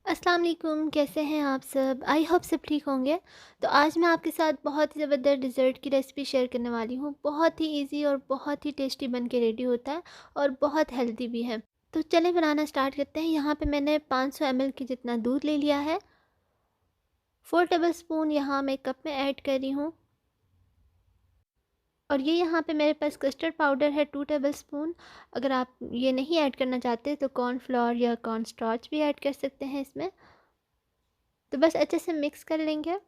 अस्सलाम वालेकुम, कैसे हैं आप सब? आई होप सब ठीक होंगे। तो आज मैं आपके साथ बहुत ही ज़बरदस्त डिज़र्ट की रेसिपी शेयर करने वाली हूँ। बहुत ही इजी और बहुत ही टेस्टी बन के रेडी होता है और बहुत हेल्दी भी है। तो चलें बनाना स्टार्ट करते हैं। यहाँ पे मैंने 500 ml के जितना दूध ले लिया है। 4 टेबल स्पून यहाँ मैं कप में ऐड कर रही हूँ। और ये यहाँ पे मेरे पास कस्टर्ड पाउडर है 2 टेबल स्पून। अगर आप ये नहीं ऐड करना चाहते तो कॉर्नफ्लोर या कॉर्न स्टार्च भी ऐड कर सकते हैं इसमें। तो बस अच्छे से मिक्स कर लेंगे।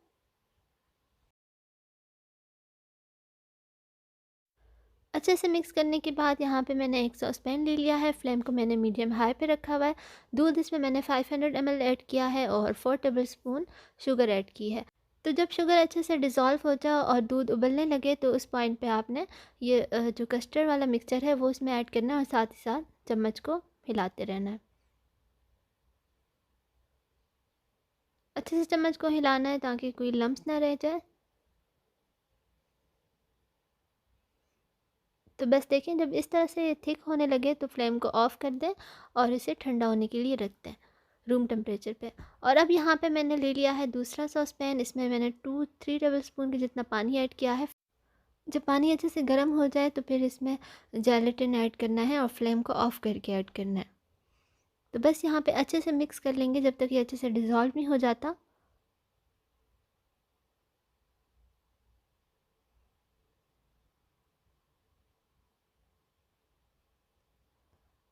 अच्छे से मिक्स करने के बाद यहाँ पे मैंने एक सॉस पैन ले लिया है। फ्लेम को मैंने मीडियम हाई पे रखा हुआ है। दूध इसमें मैंने 500 ml ऐड किया है और 4 टेबल स्पून शुगर ऐड की है। तो जब शुगर अच्छे से डिज़ोल्व हो जाए और दूध उबलने लगे तो उस पॉइंट पे आपने ये जो कस्टर्ड वाला मिक्सचर है वो इसमें ऐड करना है और साथ ही साथ चम्मच को हिलाते रहना है। अच्छे से चम्मच को हिलाना है ताकि कोई लम्स ना रह जाए। तो बस देखें, जब इस तरह से थिक होने लगे तो फ्लेम को ऑफ़ कर दें और इसे ठंडा होने के लिए रख दें रूम टेम्परेचर पे। और अब यहाँ पे मैंने ले लिया है दूसरा सॉस पैन। इसमें मैंने 2-3 टेबल स्पून के जितना पानी ऐड किया है। जब पानी अच्छे से गर्म हो जाए तो फिर इसमें जेलेटिन ऐड करना है और फ्लेम को ऑफ़ करके ऐड करना है। तो बस यहाँ पे अच्छे से मिक्स कर लेंगे जब तक ये अच्छे से डिज़ोल्व नहीं हो जाता।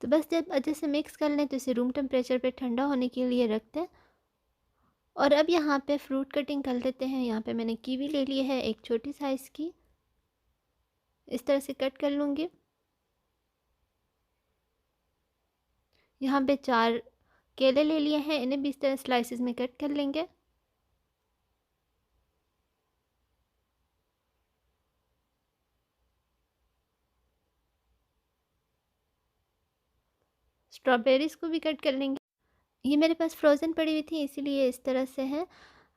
तो बस जब अच्छे से मिक्स कर लें तो इसे रूम टेम्परेचर पे ठंडा होने के लिए रख दें। और अब यहाँ पे फ्रूट कटिंग कर लेते हैं। यहाँ पे मैंने कीवी ले ली है एक छोटी साइज़ की। इस तरह से कट कर लूँगी। यहाँ पे 4 केले ले लिए हैं, इन्हें भी इस तरह स्लाइसेस में कट कर लेंगे। स्ट्रॉबेरीज़ को भी कट कर लेंगे। ये मेरे पास फ्रोज़न पड़ी हुई थी इसीलिए इस तरह से है।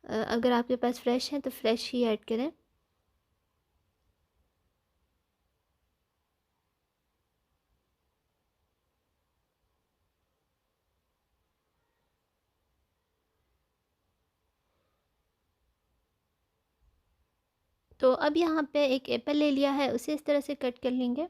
अगर आपके पास फ्रेश है तो फ्रेश ही ऐड करें। तो अब यहाँ पे एक एप्पल ले लिया है, उसे इस तरह से कट कर लेंगे।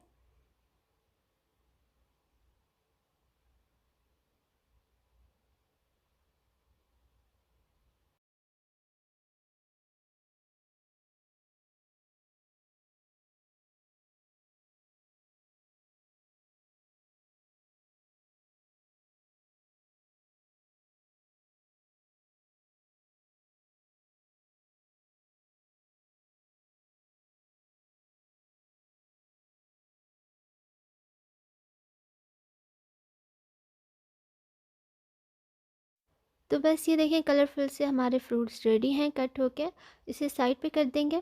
तो बस ये देखें, कलरफुल से हमारे फ्रूट्स रेडी हैं कट होके। इसे साइड पे कर देंगे।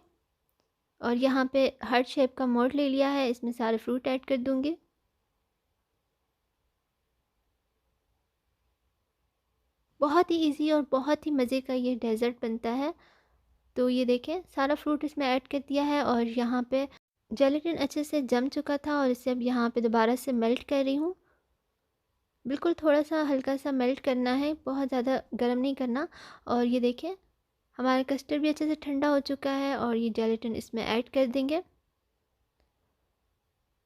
और यहाँ पे हार्ट शेप का मोल्ड ले लिया है, इसमें सारे फ्रूट ऐड कर दूँगी। बहुत ही इजी और बहुत ही मज़े का ये डेज़र्ट बनता है। तो ये देखें, सारा फ्रूट इसमें ऐड कर दिया है और यहाँ पे जेलेटिन अच्छे से जम चुका था और इसे अब यहाँ पे दोबारा से मेल्ट कर रही हूँ। बिल्कुल थोड़ा सा हल्का सा मेल्ट करना है, बहुत ज़्यादा गर्म नहीं करना। और ये देखें, हमारा कस्टर्ड भी अच्छे से ठंडा हो चुका है और ये जेलेटिन इसमें ऐड कर देंगे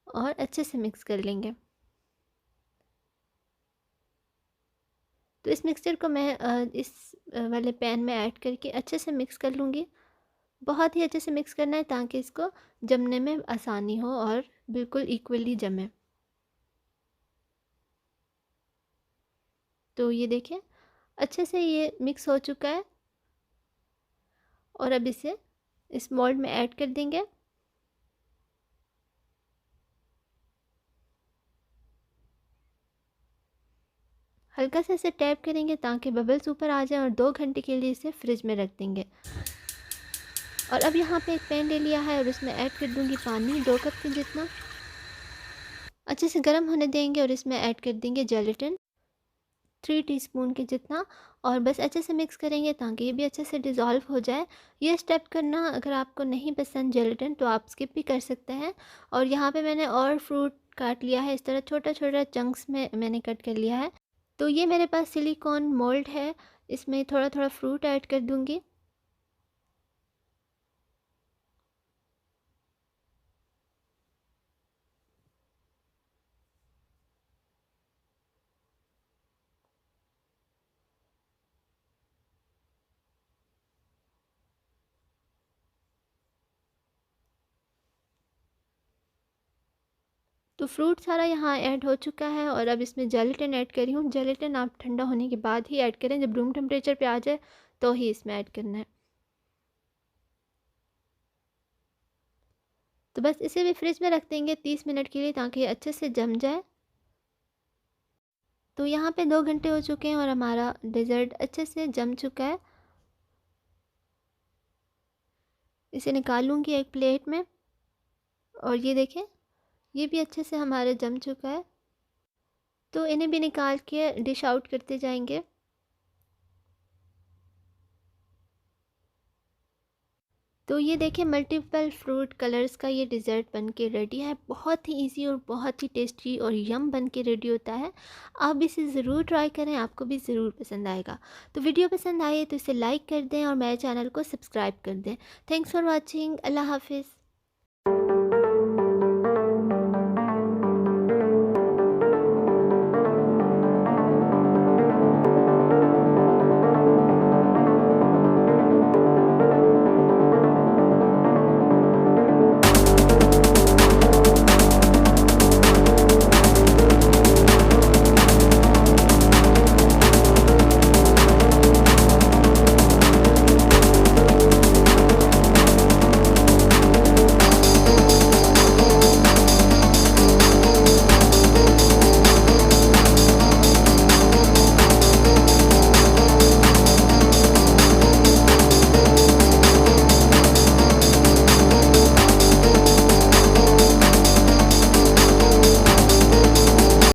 और अच्छे से मिक्स कर लेंगे। तो इस मिक्सचर को मैं इस वाले पैन में ऐड करके अच्छे से मिक्स कर लूँगी। बहुत ही अच्छे से मिक्स करना है ताकि इसको जमने में आसानी हो और बिल्कुल इक्वली जमे। तो ये देखें, अच्छे से ये मिक्स हो चुका है और अब इसे इस मोल्ड में ऐड कर देंगे। हल्का से इसे टैप करेंगे ताकि बबल्स ऊपर आ जाए और 2 घंटे के लिए इसे फ्रिज में रख देंगे। और अब यहाँ पे एक पैन ले लिया है और उसमें ऐड कर दूँगी पानी 2 कप के जितना। अच्छे से गर्म होने देंगे और इसमें ऐड कर देंगे जेलेटिन 3 टीस्पून के जितना। और बस अच्छे से मिक्स करेंगे ताकि ये भी अच्छे से डिज़ोल्व हो जाए। ये स्टेप करना अगर आपको नहीं पसंद जेलेटिन तो आप स्किप भी कर सकते हैं। और यहाँ पे मैंने और फ्रूट काट लिया है, इस तरह छोटा छोटा चंक्स में मैंने कट कर लिया है। तो ये मेरे पास सिलिकॉन मोल्ड है, इसमें थोड़ा थोड़ा फ्रूट ऐड कर दूँगी। तो फ्रूट सारा यहाँ ऐड हो चुका है और अब इसमें जेलेटिन ऐड कर रही हूँ। जेलेटिन आप ठंडा होने के बाद ही ऐड करें, जब रूम टेम्परेचर पे आ जाए तो ही इसमें ऐड करना है। तो बस इसे भी फ्रिज में रख देंगे 30 मिनट के लिए, ताकि अच्छे से जम जाए। तो यहाँ पे 2 घंटे हो चुके हैं और हमारा डेज़र्ट अच्छे से जम चुका है। इसे निकाल लूँगी एक प्लेट में, और ये देखें, ये भी अच्छे से हमारा जम चुका है। तो इन्हें भी निकाल के डिश आउट करते जाएंगे। तो ये देखिए, मल्टीपल फ्रूट कलर्स का ये डिज़र्ट बन के रेडी है। बहुत ही इजी और बहुत ही टेस्टी और यम बन के रेडी होता है। आप इसे ज़रूर ट्राई करें, आपको भी ज़रूर पसंद आएगा। तो वीडियो पसंद आए तो इसे लाइक कर दें और मेरे चैनल को सब्सक्राइब कर दें। Thanks for watching. अल्लाह हाफिज़।